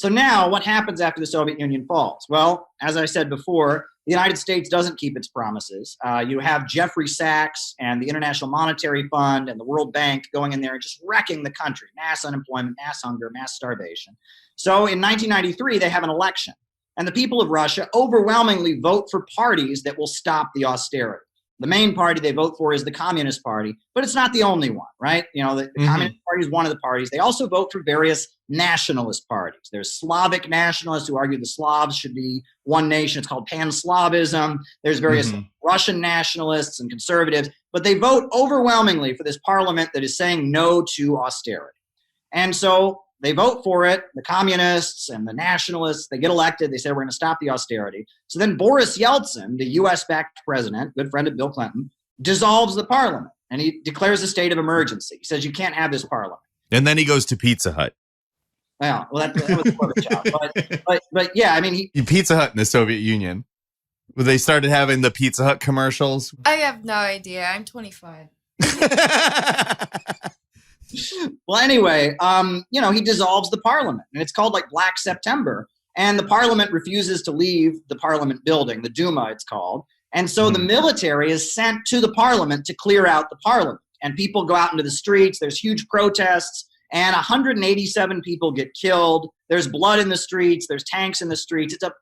So now what happens after the Soviet Union falls? Well, as I said before, the United States doesn't keep its promises. You have Jeffrey Sachs and the International Monetary Fund and the World Bank going in there and just wrecking the country. Mass unemployment, mass hunger, mass starvation. So in 1993, they have an election. And the people of Russia overwhelmingly vote for parties that will stop the austerity. The main party they vote for is the Communist Party, but it's not the only one, right? You know, the Communist Party is one of the parties. They also vote for various nationalist parties. There's Slavic nationalists who argue the Slavs should be one nation. It's called Pan-Slavism. There's various Russian nationalists and conservatives, but they vote overwhelmingly for this parliament that is saying no to austerity. And so they vote for it. The communists and the nationalists, they get elected. They say, we're going to stop the austerity. So then Boris Yeltsin, the US-backed president, good friend of Bill Clinton, dissolves the parliament and he declares a state of emergency. He says, you can't have this parliament. And then he goes to Pizza Hut. Well, that was a Gorbachev. But yeah, I mean, Pizza Hut in the Soviet Union. When they started having the Pizza Hut commercials. I have no idea. I'm 25. Well, anyway, he dissolves the parliament, and it's called like Black September. And the parliament refuses to leave the parliament building, the Duma it's called. And so the military is sent to the parliament to clear out the parliament. And people go out into the streets. There's huge protests, and 187 people get killed. There's blood in the streets. There's tanks in the streets. It's a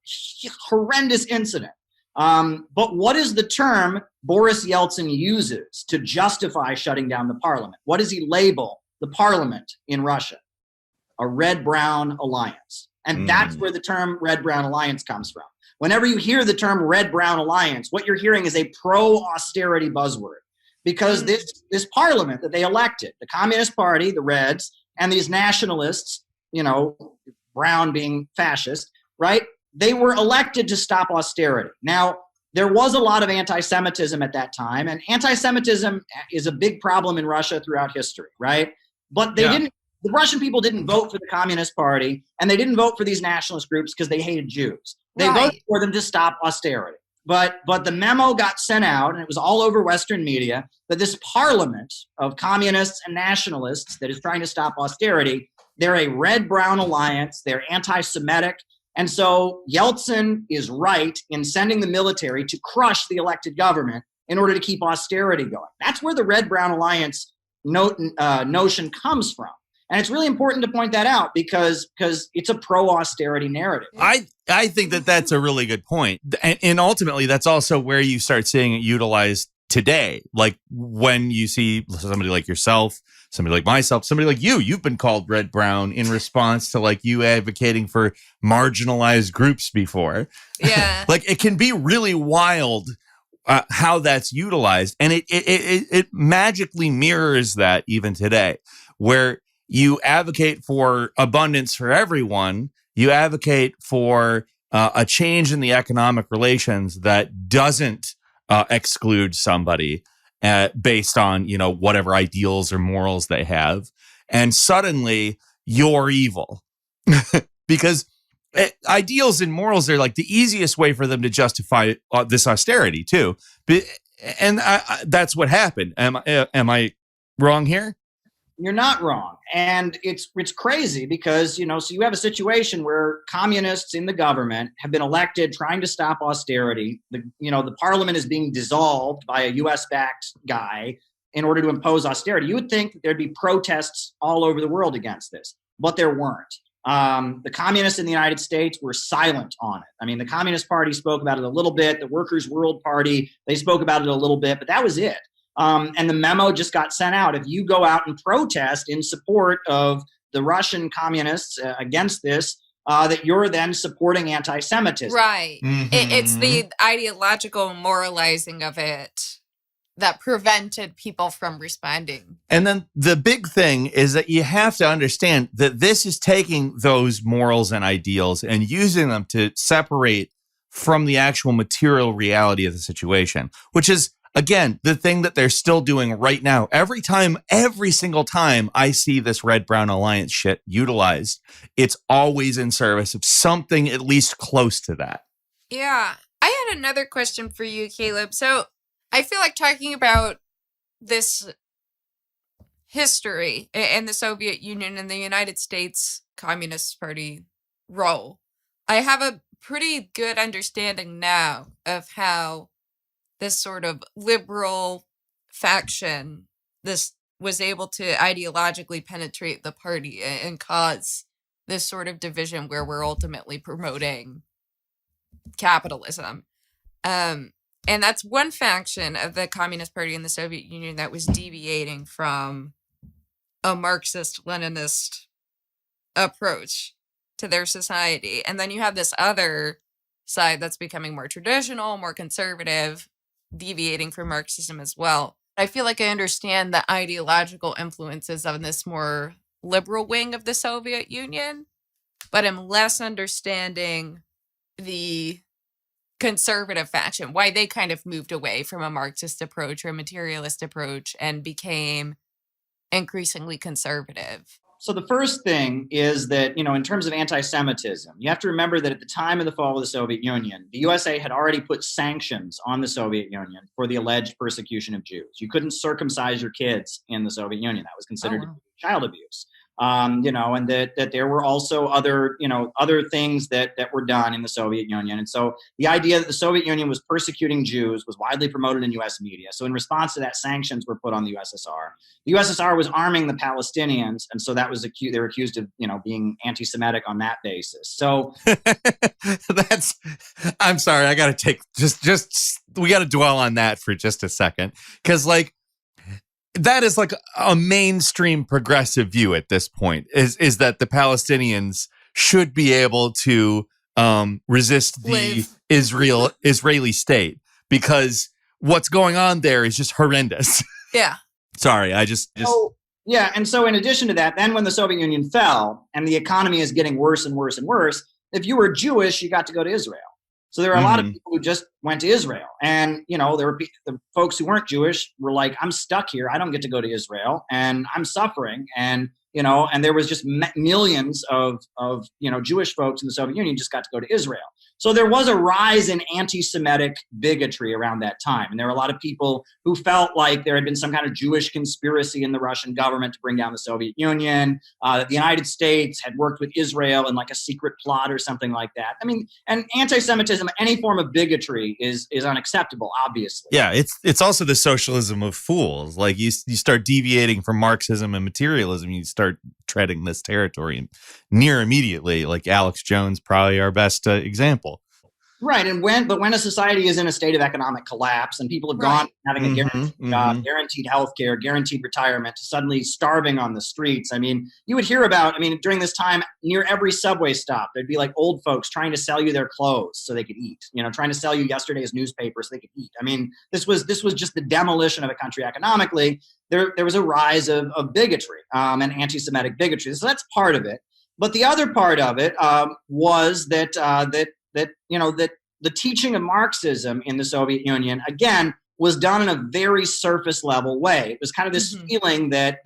horrendous incident. But what is the term Boris Yeltsin uses to justify shutting down the parliament? What does he label the parliament in Russia? A red-brown alliance. And that's where the term red-brown alliance comes from. Whenever you hear the term red-brown alliance, what you're hearing is a pro-austerity buzzword. Because this parliament that they elected, the Communist Party, the Reds, and these nationalists, brown being fascist, right? They were elected to stop austerity. Now, there was a lot of anti-Semitism at that time, and anti-Semitism is a big problem in Russia throughout history, right? But the Russian people didn't vote for the Communist Party, and they didn't vote for these nationalist groups because they hated Jews. They voted for them to stop austerity. But the memo got sent out, and it was all over Western media, that this parliament of communists and nationalists that is trying to stop austerity, they're a red-brown alliance, they're anti-Semitic. And so Yeltsin is right in sending the military to crush the elected government in order to keep austerity going. That's where the red-brown alliance notion comes from. And it's really important to point that out because it's a pro-austerity narrative. I think that's a really good point. And ultimately, that's also where you start seeing it utilized today. Like when you see somebody like yourself, somebody like myself, somebody like you've been called red brown in response to like you advocating for marginalized groups before. Yeah. Like it can be really wild how that's utilized. And it magically mirrors that even today, where you advocate for abundance for everyone. You advocate for a change in the economic relations that doesn't exclude somebody based on, whatever ideals or morals they have. And suddenly you're evil because ideals and morals are like the easiest way for them to justify this austerity too. And that's what happened. Am I wrong here? You're not wrong. And it's crazy because, so you have a situation where communists in the government have been elected trying to stop austerity. The parliament is being dissolved by a US-backed guy in order to impose austerity. You would think that there'd be protests all over the world against this, but there weren't. The communists in the United States were silent on it. I mean, the Communist Party spoke about it a little bit. The Workers' World Party, they spoke about it a little bit, but that was it. And the memo just got sent out. If you go out and protest in support of the Russian communists against this, that you're then supporting anti-Semitism. Right. It's the ideological moralizing of it that prevented people from responding. And then the big thing is that you have to understand that this is taking those morals and ideals and using them to separate from the actual material reality of the situation, which is, again, the thing that they're still doing right now. Every single time I see this red-brown alliance shit utilized, it's always in service of something at least close to that. Yeah. I had another question for you, Caleb. So I feel like talking about this history in the Soviet Union and the United States Communist Party role. I have a pretty good understanding now of how this sort of liberal faction, this was able to ideologically penetrate the party and cause this sort of division where we're ultimately promoting capitalism. And that's one faction of the Communist Party in the Soviet Union that was deviating from a Marxist-Leninist approach to their society. And then you have this other side that's becoming more traditional, more conservative, deviating from Marxism as well. I feel like I understand the ideological influences of this more liberal wing of the Soviet Union, but I'm less understanding the conservative faction, why they kind of moved away from a Marxist approach or a materialist approach and became increasingly conservative. So the first thing is that, in terms of anti-Semitism, you have to remember that at the time of the fall of the Soviet Union, the USA had already put sanctions on the Soviet Union for the alleged persecution of Jews. You couldn't circumcise your kids in the Soviet Union. That was considered child abuse. And that there were also other things that were done in the Soviet Union. And so the idea that the Soviet Union was persecuting Jews was widely promoted in U.S. media. So in response to that, sanctions were put on the USSR. The USSR was arming the Palestinians, and so that was they were accused of being anti-Semitic on that basis. So I'm sorry, I got to take we got to dwell on that for just a second, because that is like a mainstream progressive view at this point, is that the Palestinians should be able to resist the Israeli state, because what's going on there is just horrendous. Yeah. Sorry, I just. Yeah, and so in addition to that, then when the Soviet Union fell and the economy is getting worse and worse and worse, if you were Jewish, you got to go to Israel. So there are a lot of people who just went to Israel. And, there were the folks who weren't Jewish were like, I'm stuck here. I don't get to go to Israel and I'm suffering. And, and there was just millions of Jewish folks in the Soviet Union just got to go to Israel. So there was a rise in anti-Semitic bigotry around that time. And there were a lot of people who felt like there had been some kind of Jewish conspiracy in the Russian government to bring down the Soviet Union, that the United States had worked with Israel in like a secret plot or something like that. I mean, and anti-Semitism, any form of bigotry is unacceptable, obviously. Yeah, it's also the socialism of fools. Like you start deviating from Marxism and materialism, you start treading this territory near immediately. Like Alex Jones, probably our best example. Right, and when a society is in a state of economic collapse and people have gone from having a guaranteed job, guaranteed health care, guaranteed retirement, to suddenly starving on the streets. I mean, you would hear about, during this time, near every subway stop, there'd be like old folks trying to sell you their clothes so they could eat, trying to sell you yesterday's newspaper so they could eat. I mean, this was just the demolition of a country economically. There was a rise of bigotry and anti-Semitic bigotry. So that's part of it. But the other part of it was that the teaching of Marxism in the Soviet Union, again, was done in a very surface level way. It was kind of this feeling that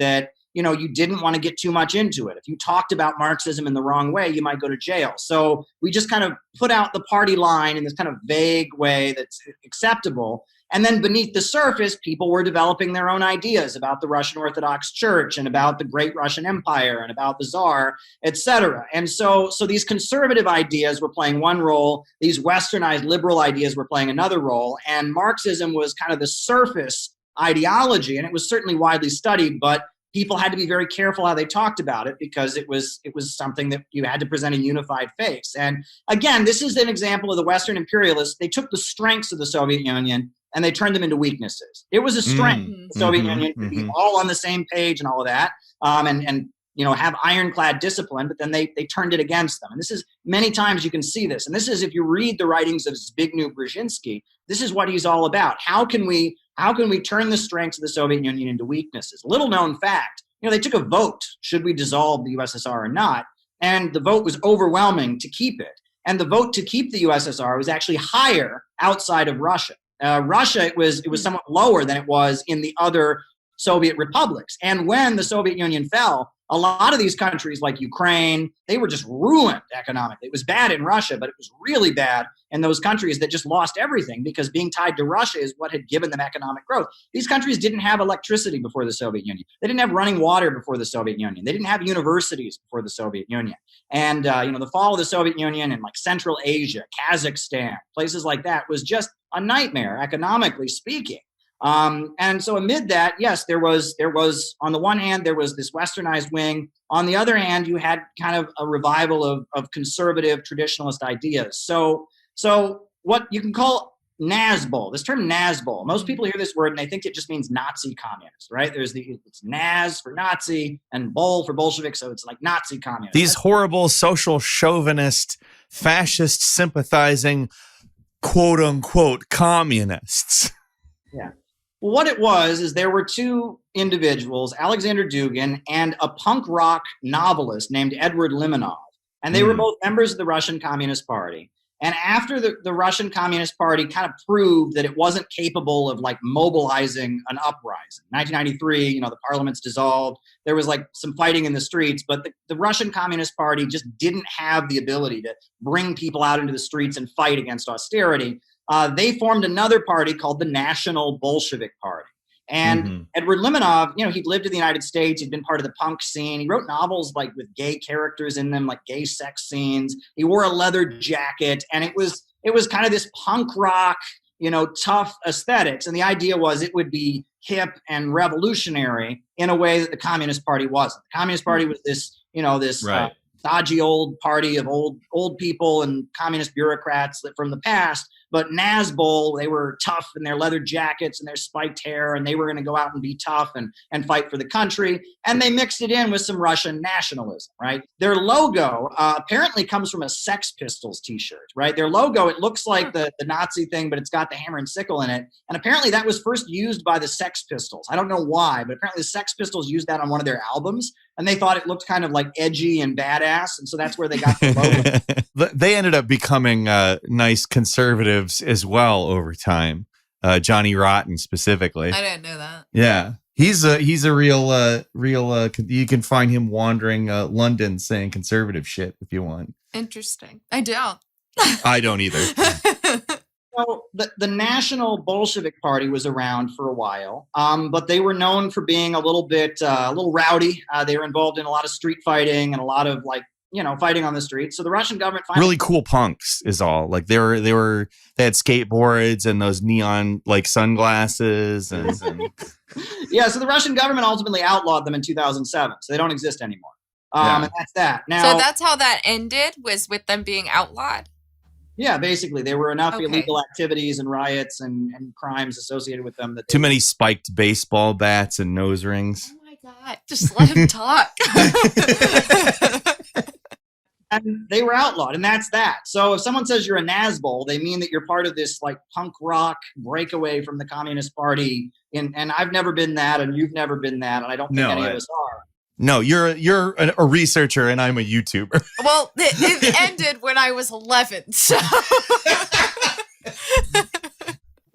you didn't want to get too much into it. If you talked about Marxism in the wrong way, you might go to jail. So we just kind of put out the party line in this kind of vague way that's acceptable. And then beneath the surface, people were developing their own ideas about the Russian Orthodox Church and about the Great Russian Empire and about the Tsar, etc. And so these conservative ideas were playing one role. These westernized liberal ideas were playing another role. And Marxism was kind of the surface ideology, and it was certainly widely studied, but people had to be very careful how they talked about it because it was something that you had to present a unified face. And again, this is an example of the Western imperialists. They took the strengths of the Soviet Union and they turned them into weaknesses. It was a strength of the Soviet Union to be all on the same page and all of that, and have ironclad discipline, but then they turned it against them. And this is, many times you can see this. And this is, if you read the writings of Zbigniew Brzezinski, this is what he's all about. How can we turn the strengths of the Soviet Union into weaknesses? Little known fact, they took a vote, should we dissolve the USSR or not? And the vote was overwhelming to keep it. And the vote to keep the USSR was actually higher outside of Russia. Russia, it was somewhat lower than it was in the other Soviet republics. And when the Soviet Union fell, a lot of these countries like Ukraine, they were just ruined economically. It was bad in Russia, but it was really bad in those countries that just lost everything because being tied to Russia is what had given them economic growth. These countries didn't have electricity before the Soviet Union. They didn't have running water before the Soviet Union. They didn't have universities before the Soviet Union. And, the fall of the Soviet Union in like Central Asia, Kazakhstan, places like that was just a nightmare, economically speaking. And so amid that, yes, there was on the one hand, there was this westernized wing. On the other hand, you had kind of a revival of conservative traditionalist ideas. So what you can call Nazbol, this term Nazbol, most people hear this word and they think it just means Nazi communist, right? It's Naz for Nazi and Bol for Bolshevik, so it's like Nazi communist. These horrible social chauvinist, fascist sympathizing, quote unquote, communists. Yeah. Well, what it was is there were two individuals, Alexander Dugin and a punk rock novelist named Edward Limonov. And they were both members of the Russian Communist Party. And after the Russian Communist Party kind of proved that it wasn't capable of like mobilizing an uprising. 1993, the parliament's dissolved. There was like some fighting in the streets, but the Russian Communist Party just didn't have the ability to bring people out into the streets and fight against austerity. They formed another party called the National Bolshevik Party. And Edward Limonov, he'd lived in the United States. He'd been part of the punk scene. He wrote novels like with gay characters in them, like gay sex scenes. He wore a leather jacket, and it was kind of this punk rock, tough aesthetics. And the idea was it would be hip and revolutionary in a way that the Communist Party wasn't. The Communist Party was this, Right. stodgy old party of old people and communist bureaucrats from the past. But Nazbol, they were tough in their leather jackets and their spiked hair, and they were going to go out and be tough and fight for the country. And they mixed it in with some Russian nationalism, right? Their logo apparently comes from a Sex Pistols t-shirt, right? Their logo, it looks like the Nazi thing, but it's got the hammer and sickle in it. And apparently that was first used by the Sex Pistols. I don't know why, but apparently the Sex Pistols used that on one of their albums. And they thought it looked kind of like edgy and badass. And so that's where they got the logo. They ended up becoming nice conservatives as well over time. Johnny Rotten specifically. I didn't know that. Yeah. He's a real, you can find him wandering London saying conservative shit if you want. Interesting. I don't. I don't either. So the National Bolshevik Party was around for a while, but they were known for being a little rowdy. They were involved in a lot of street fighting and a lot of fighting on the streets. So the Russian government really cool punks is all. Like they had skateboards and those neon like sunglasses and yeah. So the Russian government ultimately outlawed them in 2007. So they don't exist anymore. And that's that. Now, so that's how that ended, was with them being outlawed. Yeah, basically, there were enough illegal activities and riots and crimes associated with them. Too many spiked baseball bats and nose rings. Oh my God, just let him talk. And they were outlawed, and that's that. So if someone says you're a Nazbol, they mean that you're part of this like punk rock breakaway from the Communist Party. And I've never been that, and you've never been that, and I don't think any of us are. No, you're a researcher and I'm a YouTuber. Well, it ended when I was 11, so.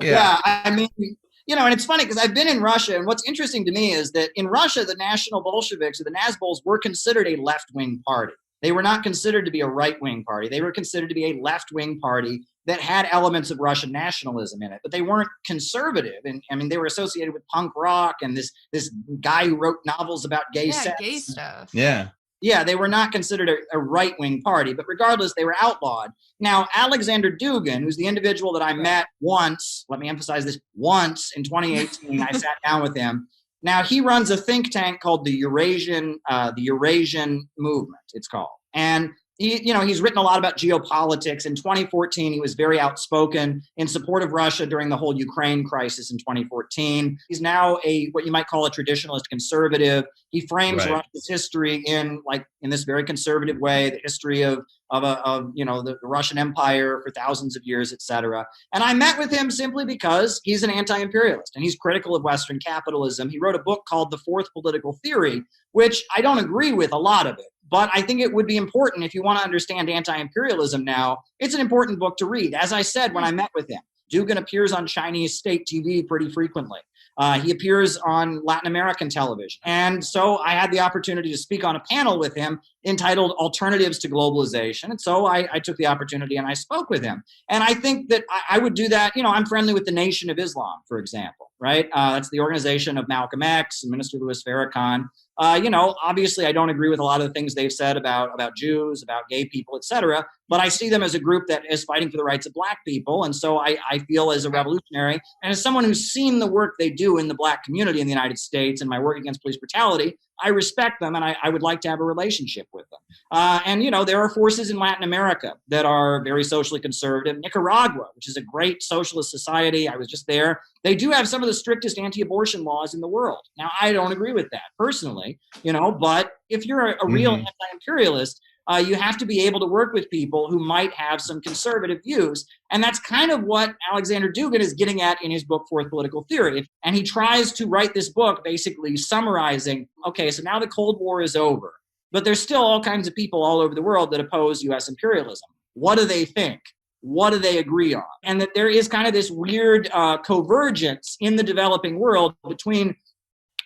Yeah, I mean, and it's funny because I've been in Russia, and what's interesting to me is that in Russia, the National Bolsheviks or the Nazbols were considered a left-wing party. They were not considered to be a right-wing party. They were considered to be a left-wing party that had elements of Russian nationalism in it, but they weren't conservative. And I mean, they were associated with punk rock and this guy who wrote novels about gay sex. Gay stuff. Yeah. Yeah, they were not considered a right-wing party, but regardless, they were outlawed. Now, Alexander Dugin, who's the individual that I met once, let me emphasize this, once in 2018, I sat down with him. Now, he runs a think tank called the Eurasian Movement, it's called. And he's written a lot about geopolitics. In 2014, he was very outspoken in support of Russia during the whole Ukraine crisis in 2014. He's now what you might call a traditionalist conservative. He frames Russia's history in this very conservative way, the history of the Russian Empire for thousands of years, et cetera. And I met with him simply because he's an anti-imperialist and he's critical of Western capitalism. He wrote a book called The Fourth Political Theory, which I don't agree with a lot of it. But I think it would be important if you want to understand anti-imperialism now. It's an important book to read. As I said when I met with him, Dugin appears on Chinese state TV pretty frequently. He appears on Latin American television. And so I had the opportunity to speak on a panel with him entitled Alternatives to Globalization. And so I took the opportunity and I spoke with him. And I think that I would do that. I'm friendly with the Nation of Islam, for example, right? That's the organization of Malcolm X, Minister Louis Farrakhan. Obviously, I don't agree with a lot of the things they've said about Jews, about gay people, et cetera, but I see them as a group that is fighting for the rights of Black people. And so I feel as a revolutionary and as someone who's seen the work they do in the Black community in the United States and my work against police brutality, I respect them and I would like to have a relationship with them. There are forces in Latin America that are very socially conservative. Nicaragua, which is a great socialist society. I was just there. They do have some of the strictest anti-abortion laws in the world. Now, I don't agree with that personally, but if you're a real anti-imperialist, you have to be able to work with people who might have some conservative views. And that's kind of what Alexander Dugin is getting at in his book, Fourth Political Theory. And he tries to write this book basically summarizing, okay, so now the Cold War is over, but there's still all kinds of people all over the world that oppose U.S. imperialism. What do they think? What do they agree on? And that there is kind of this weird convergence in the developing world between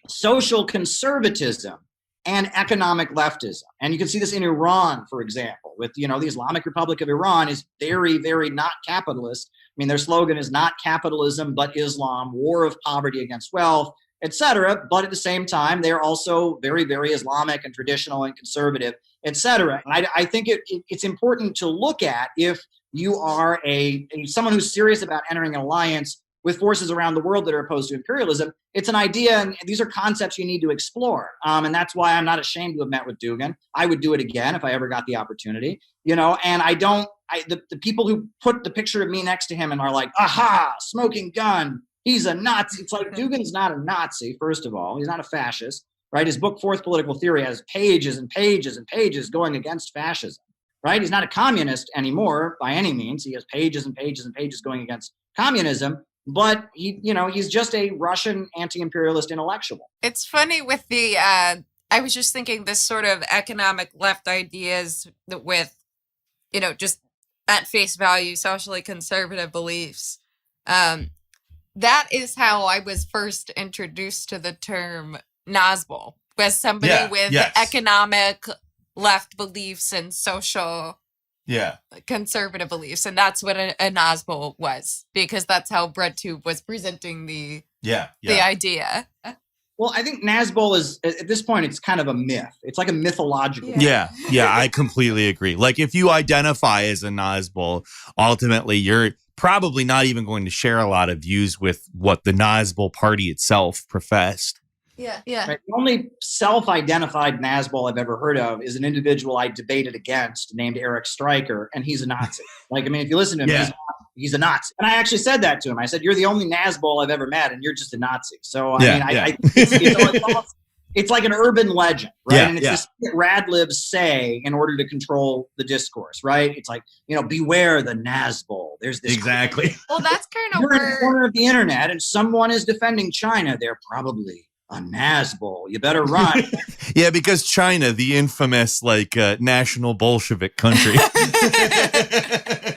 social conservatism and economic leftism. And you can see this in Iran, for example, with, the Islamic Republic of Iran is very, very not capitalist. I mean, their slogan is not capitalism, but Islam, war of poverty against wealth, etc. But at the same time, they're also very, very Islamic and traditional and conservative, etc. And I think it's important to look at if you are someone who's serious about entering an alliance with forces around the world that are opposed to imperialism. It's an idea, and these are concepts you need to explore. And that's why I'm not ashamed to have met with Dugin. I would do it again if I ever got the opportunity, and the people who put the picture of me next to him and are like, aha, smoking gun, he's a Nazi. It's like, Dugin's not a Nazi, first of all. He's not a fascist, right? His book, Fourth Political Theory, has pages and pages and pages going against fascism, right? He's not a communist anymore by any means. He has pages and pages and pages going against communism. But he's just a Russian anti-imperialist intellectual. It's funny with the, I was just thinking this sort of economic left ideas with, just at face value, socially conservative beliefs. That is how I was first introduced to the term Nazbol, as somebody with economic left beliefs and social conservative beliefs. And that's what a Nazbol was, because that's how BreadTube was presenting the idea. Well, I think Nazbol is, at this point, it's kind of a myth. It's like a mythological myth. Yeah, I completely agree. Like, if you identify as a Nazbol, ultimately, you're probably not even going to share a lot of views with what the Nazbol party itself professed. Yeah. Right? The only self-identified Nazbol I've ever heard of is an individual I debated against named Eric Stryker, and he's a Nazi. If you listen to him, he's a Nazi. And I actually said that to him. I said, you're the only Nazbol I've ever met, and you're just a Nazi. So, it's like an urban legend, right? And it's this that Radlibs say in order to control the discourse, right? It's like, beware the Nazbol. There's this. Exactly. Well, that's kind of you're in the corner of the internet, and someone is defending China. They're probably a Nazbol. You better run. Yeah, because China, the infamous national Bolshevik country.